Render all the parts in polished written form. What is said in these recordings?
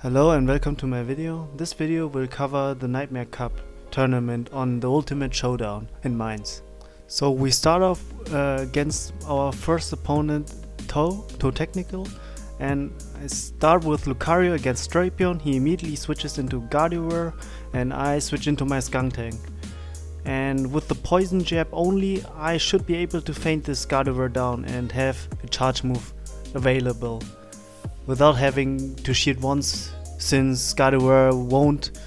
Hello and welcome to my video. This video will cover the Nightmare Cup tournament on the Ultimate Showdown in Mainz. So we start off against our first opponent, Toe Technical, and I start with Lucario against Drapion. He immediately switches into Gardevoir and I switch into my Skunk Tank. And with the poison jab only, I should be able to feint this Gardevoir down and have a charge move available without having to shield once, since Gardevoir won't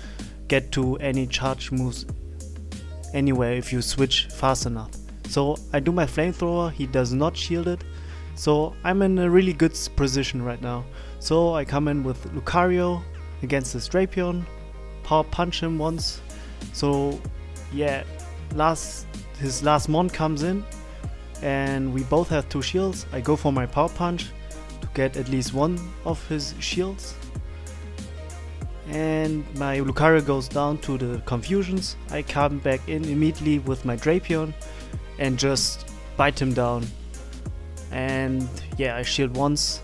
get to any charge moves anyway if you switch fast enough. So I do my flamethrower, he does not shield it, so I'm in a really good position right now. So I come in with Lucario against this Drapion, power punch him once. So yeah, his last mon comes in and we both have 2 shields. I go for my power punch to get at least one of his shields, and my Lucario goes down to the confusions. I come back in immediately with my Drapion and just bite him down, and yeah, I shield once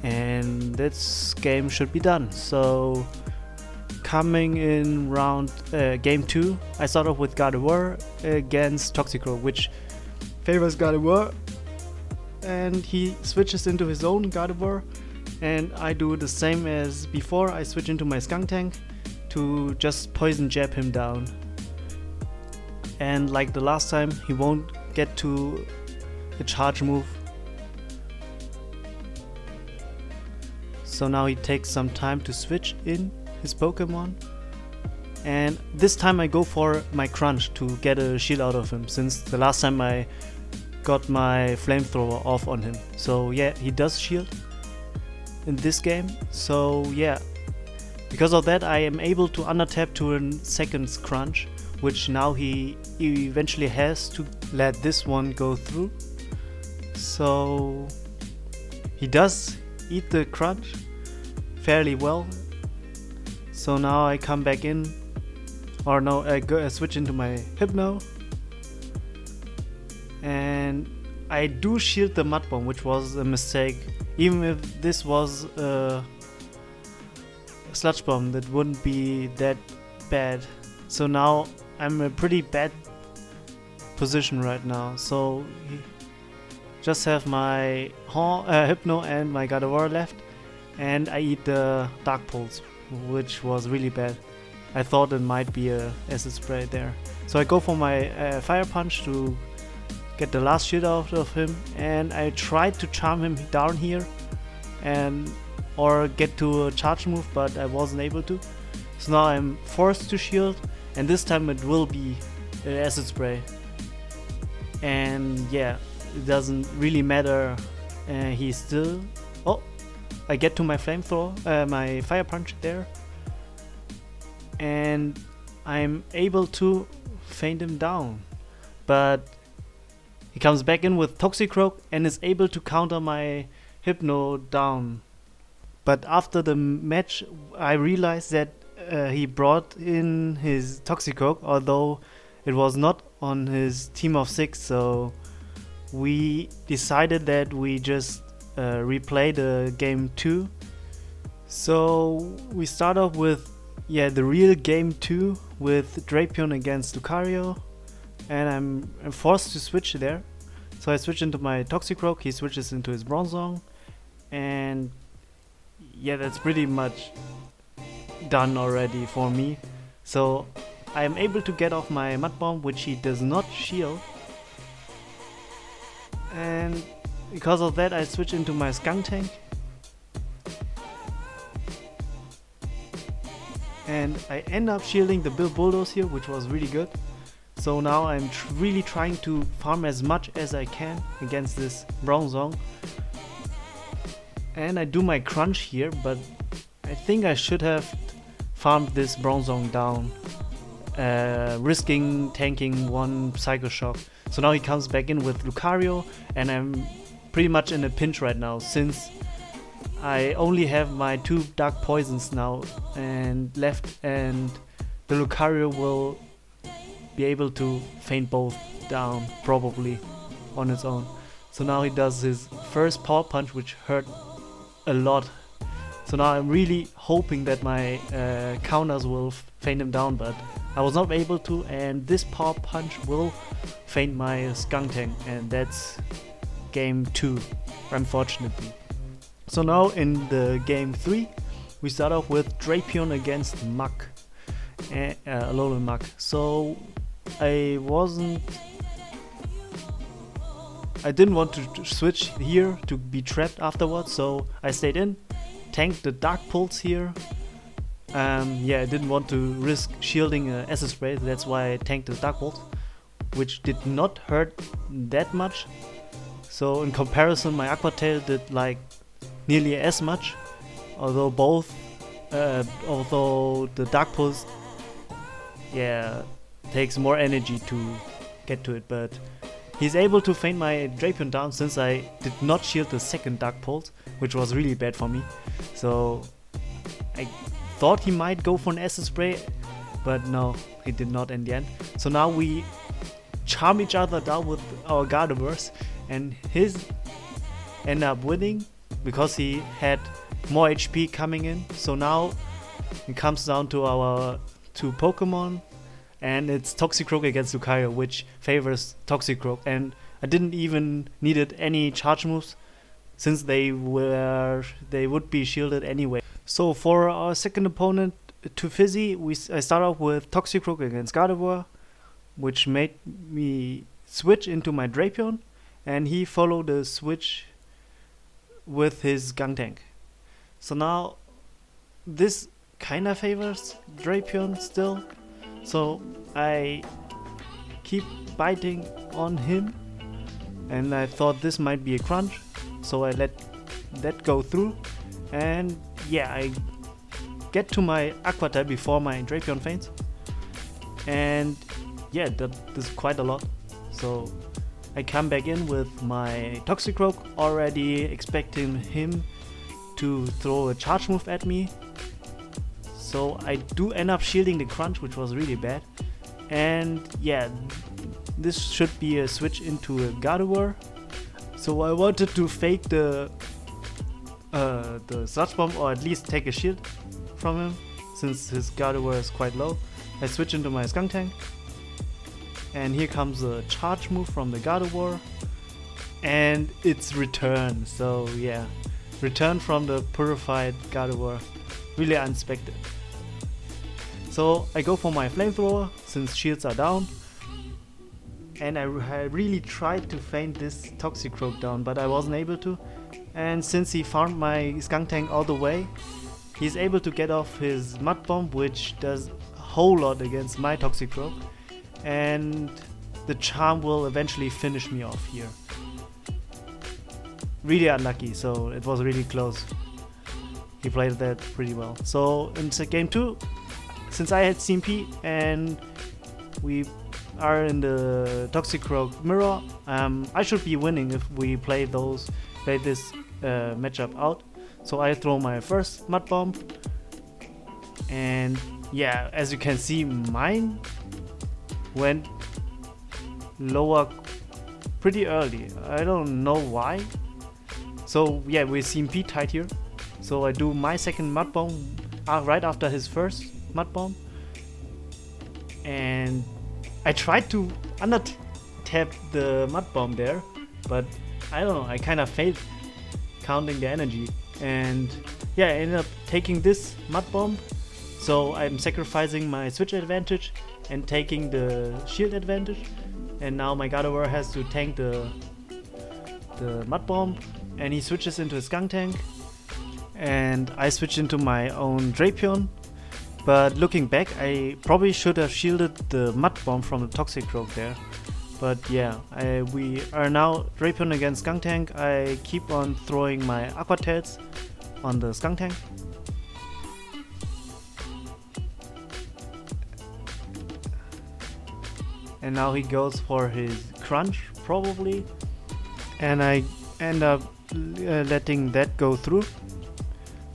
and this game should be done. So coming in game 2, I start off with Gardevoir against Toxicroak, which favors Gardevoir, and he switches into his own Gardevoir, and I do the same as before. I switch into my Skunk Tank to just poison jab him down, and like the last time, he won't get to a charge move. So now he takes some time to switch in his Pokemon, and this time I go for my Crunch to get a shield out of him, since the last time I got my flamethrower off on him. So yeah, he does shield in this game. So yeah, because of that I am able to undertap to a second Crunch, which now he eventually has to let this one go through. So he does eat the Crunch fairly well. So now I come back in, or no, I switch into my Hypno, and I do shield the Mud Bomb, which was a mistake. Even if this was a Sludge Bomb, that wouldn't be that bad. So now I'm in a pretty bad position right now. So just have my Hypno and my Gardevoir left, and I eat the Dark Pulse, which was really bad. I thought it might be a acid spray there. So I go for my Fire Punch to get the last shit out of him, and I tried to charm him down here or get to a charge move, but I wasn't able to. So now I'm forced to shield, and this time it will be an acid spray. And yeah, it doesn't really matter. He's still... Oh, I get to my flamethrower, my Fire Punch there, and I'm able to feint him down, but he comes back in with Toxicroak and is able to counter my Hypno down. But after the match I realized that he brought in his Toxicroak, although it was not on his team of 6, so we decided that we just replay the game 2. So we start off with the real game 2 with Drapion against Lucario, and I'm forced to switch there. So I switch into my Toxicroak, he switches into his Bronzong, and yeah, that's pretty much done already for me. So I am able to get off my Mud Bomb, which he does not shield, and because of that I switch into my Skunk Tank, and I end up shielding the Bulldoze here, which was really good. So now I'm really trying to farm as much as I can against this Bronzong, and I do my Crunch here, but I think I should have farmed this Bronzong down, risking tanking one Psycho Shock. So now he comes back in with Lucario, and I'm pretty much in a pinch right now, since I only have my 2 Dark Poisons now and left, and the Lucario will be able to feint both down probably on its own. So now he does his first Power Punch, which hurt a lot, So now I'm really hoping that my counters will feint him down, but I was not able to, and this power punch will feint my skunk tank, and that's game 2, unfortunately. So now in the game 3, we start off with Drapion against Muck, Alolan Muck. So I didn't want to switch here to be trapped afterwards, so I stayed in, tanked the Dark Pulse here. I didn't want to risk shielding Acid Spray, that's why I tanked the Dark Pulse, which did not hurt that much. So in comparison, my Aqua Tail did like nearly as much, although the Dark Pulse takes more energy to get to it, but he's able to feint my Drapion down since I did not shield the second Dark Pulse, which was really bad for me. So I thought he might go for an Acid Spray, but no, he did not in the end. So now we charm each other down with our Gardevoirs, and his end up winning because he had more HP coming in. So now it comes down to our 2 Pokemon, and it's Toxicroak against Lucario, which favors Toxicroak, and I didn't even needed any charge moves since they would be shielded anyway. So for our second opponent, to Fizzy, I start off with Toxicroak against Gardevoir, which made me switch into my Drapion, and he followed the switch with his Gangtank. So now this kinda favors Drapion still, so I keep biting on him, and I thought this might be a crunch, so I let that go through, and I get to my Aqua type before my Drapion faints, and that is quite a lot. So I come back in with my Toxicroak, already expecting him to throw a charge move at me. So I do end up shielding the crunch, which was really bad. And this should be a switch into a Gardevoir. So I wanted to fake the Sludge Bomb, or at least take a shield from him, since his Gardevoir is quite low. I switch into my Skunk Tank, and here comes a charge move from the Gardevoir, and it's return. So return from the purified Gardevoir, really unexpected. So I go for my Flamethrower since shields are down, and I really tried to feint this Toxicroak down, but I wasn't able to. And since he found my Skunk Tank all the way, he's able to get off his Mud Bomb, which does a whole lot against my Toxicroak, and the Charm will eventually finish me off here. Really unlucky, so it was really close. He played that pretty well. So in game 2, since I had CMP and we are in the Toxicroak mirror, I should be winning if we play this matchup out. So I throw my first Mud Bomb, and as you can see, mine went lower pretty early. I don't know why. So we're CMP tied here. So I do my second Mud Bomb right after his first Mud Bomb, and I tried to under-tap the Mud Bomb there, but I don't know, I kind of failed counting the energy, and I ended up taking this Mud Bomb. So I'm sacrificing my switch advantage and taking the shield advantage, and now my Gardevoir has to tank the Mud Bomb, and he switches into a Skunk Tank, and I switch into my own Drapion. But looking back, I probably should have shielded the Mud Bomb from the Toxicroak there. But we are now Drapion against Skunk Tank. I keep on throwing my Aqua Tails on the Skunk Tank. And now he goes for his Crunch, probably. And I end up letting that go through.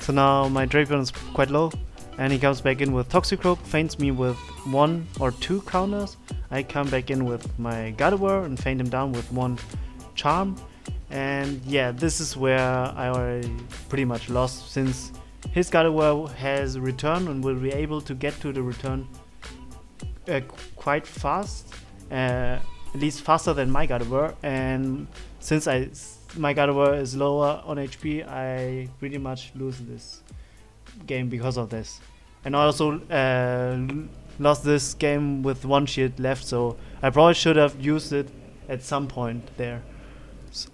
So now my Drapion is quite low, and he comes back in with Toxicroak, feints me with 1 or 2 counters. I come back in with my Gardevoir and feint him down with 1 Charm. And this is where I already pretty much lost, since his Gardevoir has return and will be able to get to the return quite fast, at least faster than my Gardevoir. And since my Gardevoir is lower on HP, I pretty much lose this game because of this. And I also lost this game with 1 shield left, so I probably should have used it at some point there.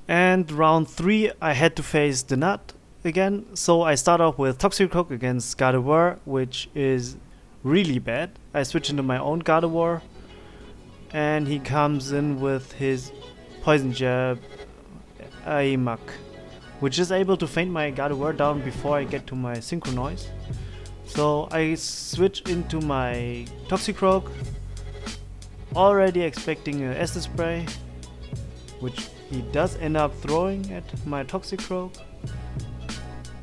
And round 3 I had to face the Nut again, so I start off with Toxicroak against Gardevoir, which is really bad. I switch into my own Gardevoir, and he comes in with his Poison Jab Aimak, which is able to feint my Gardevoir down before I get to my Synchronoise. So I switch into my Toxicroak, already expecting a Acid Spray, which he does end up throwing at my Toxicroak.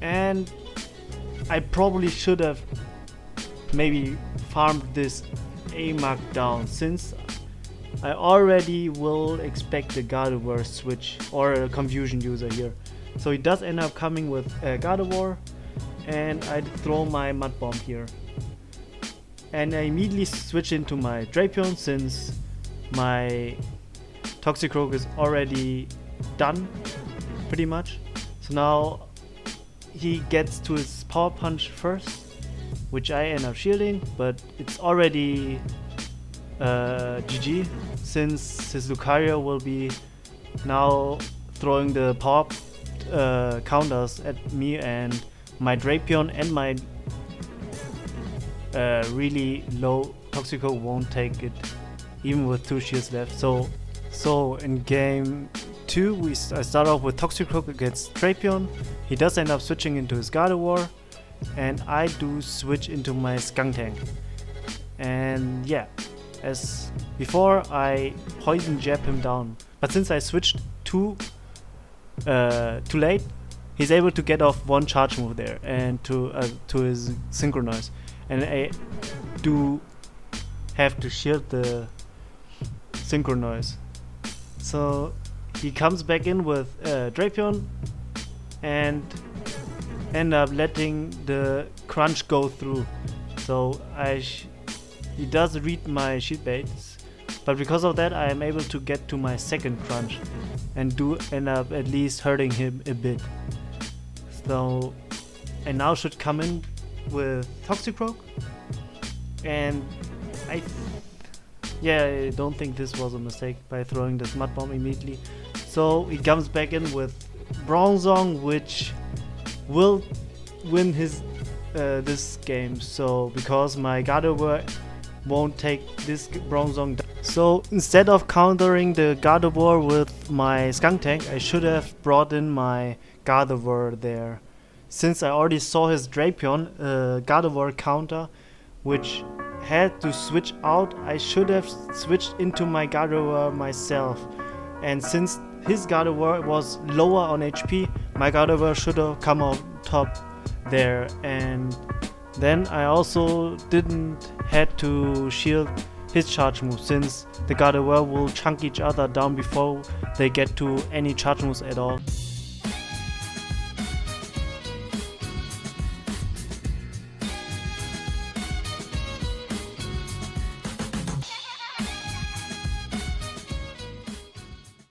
And I probably should have maybe farmed this Aimak down, since I already will expect a Gardevoir switch or a Confusion user here. So he does end up coming with a Gardevoir, and I throw my Mud Bomb here. And I immediately switch into my Drapion, since my Toxicroak is already done, pretty much. So now he gets to his Power Punch first, which I end up shielding, but it's already GG, since his Lucario will be now throwing the power counters at me, and my Drapion and my really low Toxicroak won't take it, even with 2 shields left. So in game 2 I start off with Toxicroak against Drapion. He does end up switching into his Gardevoir, and I do switch into my Skuntank. And yeah, as before, I Poison Jab him down, but since I switched too late, he's able to get off 1 charge move there and to his Synchronize, and I do have to shield the Synchronize. So he comes back in with Drapion and end up letting the crunch go through. So he does read my shield baits, but because of that I am able to get to my second crunch and do end up at least hurting him a bit. So I now should come in with Toxicroak, and I don't think this was a mistake by throwing this Mud Bomb immediately. So he comes back in with Bronzong, which will win his this game. So because my Gardevoir won't take this Bronzong down. So instead of countering the Gardevoir with my Skuntank, I should have brought in my Gardevoir there. Since I already saw his Drapion Gardevoir counter, which had to switch out, I should have switched into my Gardevoir myself. And since his Gardevoir was lower on HP, my Gardevoir should have come on top there. And then I also didn't had to shield his charge move, since the Gardevoir will chunk each other down before they get to any charge moves at all.